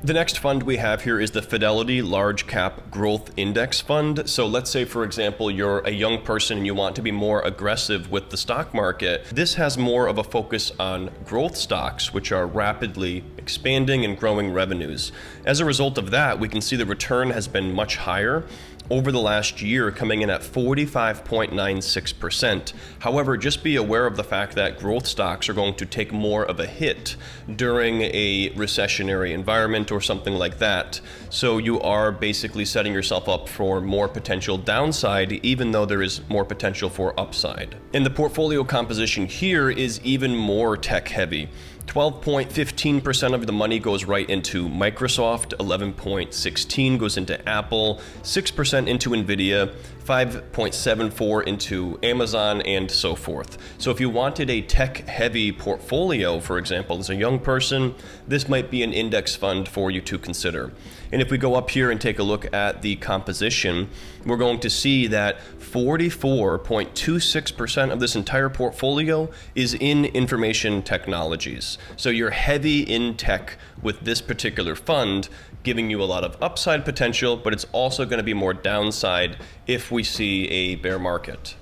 The next fund we have here is the Fidelity Large Cap Growth Index Fund. So let's say, for example, you're a young person and you want to be more aggressive with the stock market. This has more of a focus on growth stocks, which are rapidly expanding and growing revenues. As a result of that, we can see the return has been much higher over the last year, coming in at 45.96%. However, just be aware of the fact that growth stocks are going to take more of a hit during a recessionary environment or something like that. So you are basically setting yourself up for more potential downside, even though there is more potential for upside. And the portfolio composition here is even more tech heavy. 12.15% of the money goes right into Microsoft, 11.16% goes into Apple, 6% into Nvidia, 5.74% into Amazon, and so forth. So if you wanted a tech-heavy portfolio, for example, as a young person, this might be an index fund for you to consider. And if we go up here and take a look at the composition, we're going to see that 44.26% of this entire portfolio is in information technologies. So you're heavy in tech with this particular fund, giving you a lot of upside potential, but it's also going to be more downside if we see a bear market.